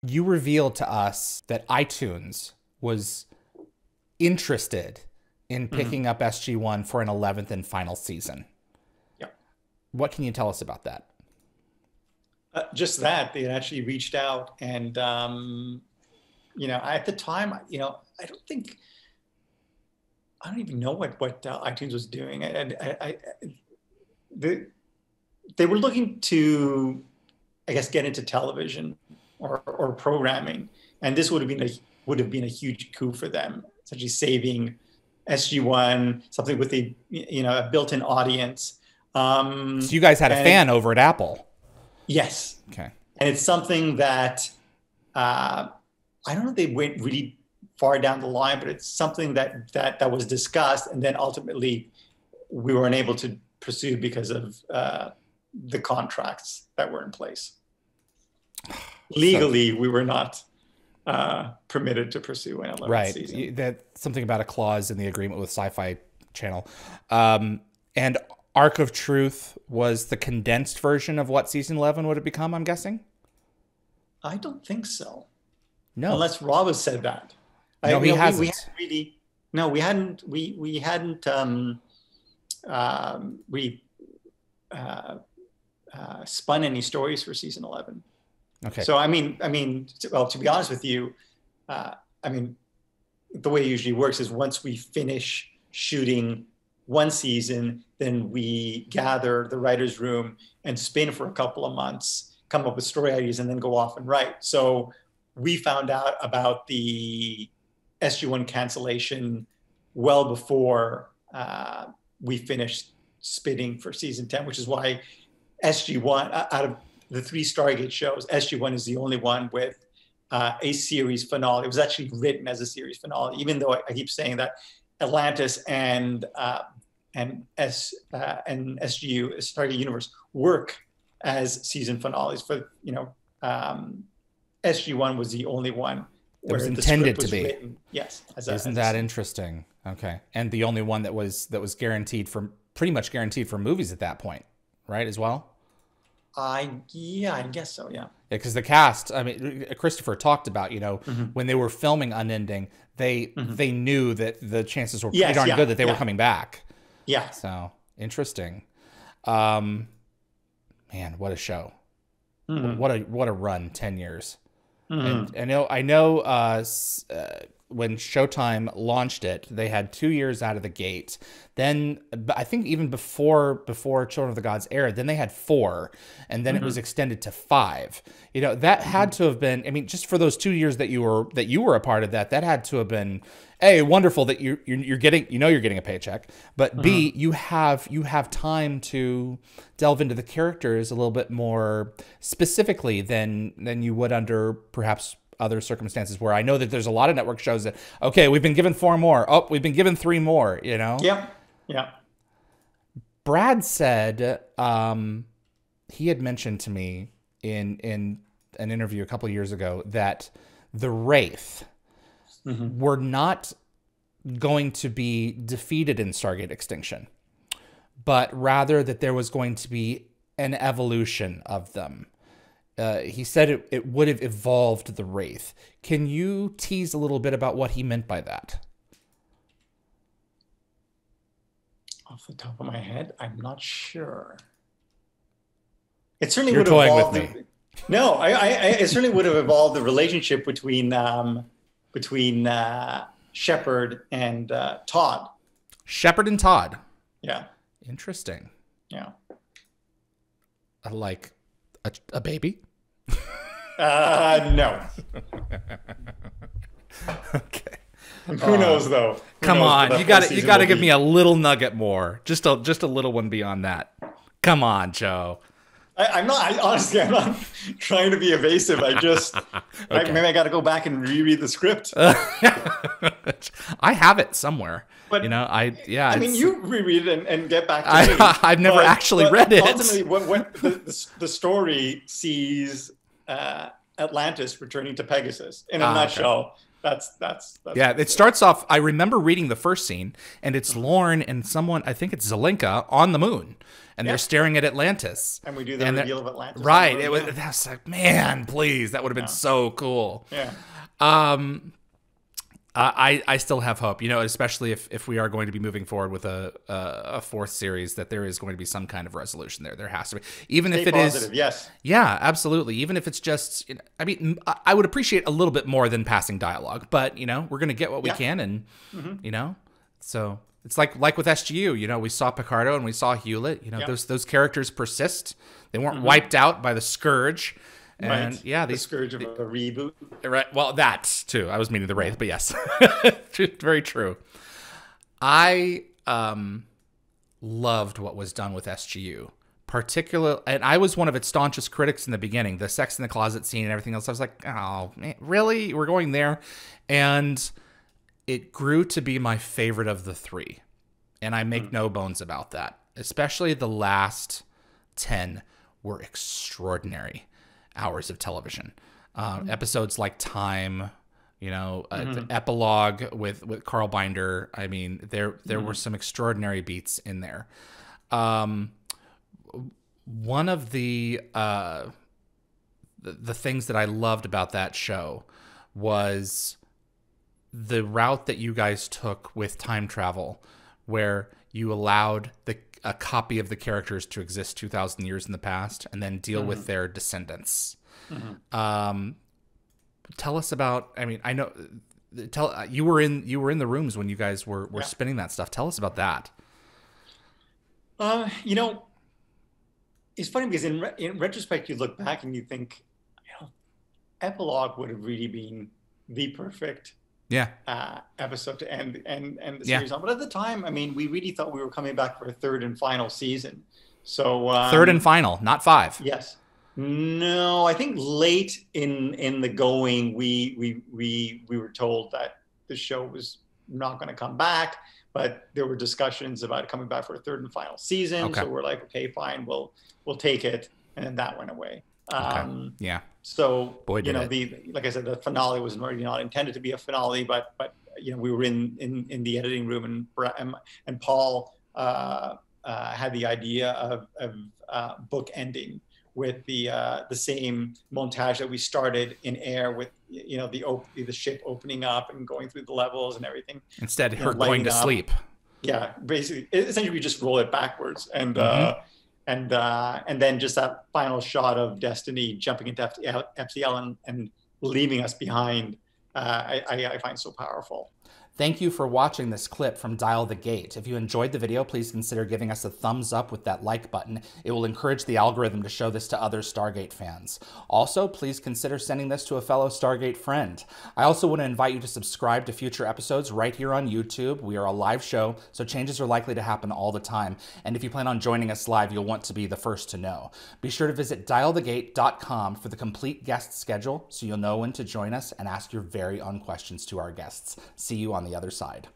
you revealed to us that iTunes was interested in picking up SG-1 for an 11th and final season. Yeah. What can you tell us about that? Just that they had actually reached out, and at the time, I don't even know what iTunes was doing. They were looking to, I guess, get into television or programming, and this would have been a huge coup for them, essentially saving SG-1, something with a built-in audience. So you guys had a fan over at Apple. Yes. Okay. And it's something that I don't know if they went really far down the line, but it's something that was discussed, and then ultimately we were unable to pursue because of the contracts that were in place. Legally, we were not permitted to pursue an 11th season. Right. That's something about a clause in the agreement with Sci-Fi Channel. And Arc of Truth was the condensed version of what season 11 would have become, I'm guessing? I don't think so. No. Unless Rob has said that. No, he hasn't. We hadn't spun any stories for season 11. Okay. So, to be honest with you, the way it usually works is once we finish shooting one season, then we gather the writer's room and spin for a couple of months, come up with story ideas, and then go off and write. So we found out about the SG-1 cancellation well before we finished spinning for season 10, which is why SG-1, out of the 3 Stargate shows, SG-1 is the only one with a series finale. It was actually written as a series finale, even though I keep saying that Atlantis and SGU, Stargate Universe, work as season finales. For SG-1 was the only one that was intended to be written. Yes. Isn't that interesting? Okay, and the only one that was guaranteed for pretty much guaranteed for movies at that point, right? As well. I guess so. Yeah. Because the cast, Christopher talked about, when they were filming Unending, they knew that the chances were pretty darn good that they were coming back. Yeah. So interesting. Man, what a show. What a run, 10 years. And I know when Showtime launched it, they had 2 years out of the gate. Then I think even before Children of the Gods aired, then they had 4, and then it was extended to 5. That had to have been, just for those 2 years that you were a part of that had to have been A, wonderful that you're getting, you're getting a paycheck, but B, you have time to delve into the characters a little bit more specifically than you would under perhaps other circumstances, where I know that there's a lot of network shows that, okay, we've been given 4 more. Oh, we've been given 3 more, Yeah. Yeah. Brad said he had mentioned to me in an interview a couple of years ago that the Wraith were not going to be defeated in Stargate Extinction, but rather that there was going to be an evolution of them. He said it would have evolved the Wraith. Can you tease a little bit about what he meant by that? Off the top of my head, I'm not sure. It certainly You're would have toying evolved. with me. No, it certainly would have evolved the relationship between Shepard and Todd. Shepard and Todd. Yeah. Interesting. Yeah. Like a baby? No. Okay. Who knows though? Come on, you got to give me a little nugget more. Just a little one beyond that. Come on, Joe. I'm not. Honestly, I'm not trying to be evasive. I just Okay. maybe I got to go back and reread the script. I have it somewhere. But you reread it and get back to me. I've never actually read it. Ultimately, what the story sees Atlantis returning to Pegasus. In a nutshell, that's yeah, it starts off, I remember reading the first scene, and it's Lorne and someone, I think it's Zelenka, on the moon, and they're staring at Atlantis. And we do the reveal of Atlantis. Right. That's like, man, please, that would have been so cool. Yeah. I still have hope, especially if we are going to be moving forward with a fourth series, that there is going to be some kind of resolution there. There has to be, even if it positive, is. Yes. Yeah, absolutely. Even if it's just, I mean, I would appreciate a little bit more than passing dialogue, but we're going to get what we can, and so it's like with SGU. We saw Picardo and we saw Hewlett. Those characters persist. They weren't wiped out by the Scourge. And the Scourge of a reboot. Right. Well, that too. I was meaning the Wraith, but yes, very true. I loved what was done with SGU, particularly, and I was one of its staunchest critics in the beginning. The sex in the closet scene and everything else. I was like, oh, man, really? We're going there? And it grew to be my favorite of the three, and I make no bones about that. Especially the last 10 were extraordinary hours of television. Episodes like Time, the epilogue with Carl Binder. I mean, there were some extraordinary beats in there. One of the things that I loved about that show was the route that you guys took with time travel, where you allowed a copy of the characters to exist 2,000 years in the past and then deal with their descendants. Tell us about, I mean, I know, you were in the rooms when you guys were spinning that stuff. Tell us about that. It's funny because in retrospect, you look back and you think, Epilogue would have really been the perfect episode to end the series on. But at the time, I mean, we really thought we were coming back for a third and final season. So third and final, not 5. Yes. No, I think late in the going, we were told that the show was not going to come back, but there were discussions about it coming back for a third and final season. Okay. So we're like, okay, fine, we'll take it, and then that went away. Yeah. So like I said, the finale was already not intended to be a finale, but we were in the editing room, and Paul had the idea of book ending with the same montage that we started in air with the ship opening up and going through the levels and everything. Instead, her going to sleep. Yeah, basically, essentially, we just roll it backwards and then just that final shot of Destiny jumping into FCL and leaving us behind, I find so powerful. Thank you for watching this clip from Dial the Gate. If you enjoyed the video, please consider giving us a thumbs up with that like button. It will encourage the algorithm to show this to other Stargate fans. Also, please consider sending this to a fellow Stargate friend. I also want to invite you to subscribe to future episodes right here on YouTube. We are a live show, so changes are likely to happen all the time. And if you plan on joining us live, you'll want to be the first to know. Be sure to visit dialthegate.com for the complete guest schedule so you'll know when to join us and ask your very own questions to our guests. See you on the other side.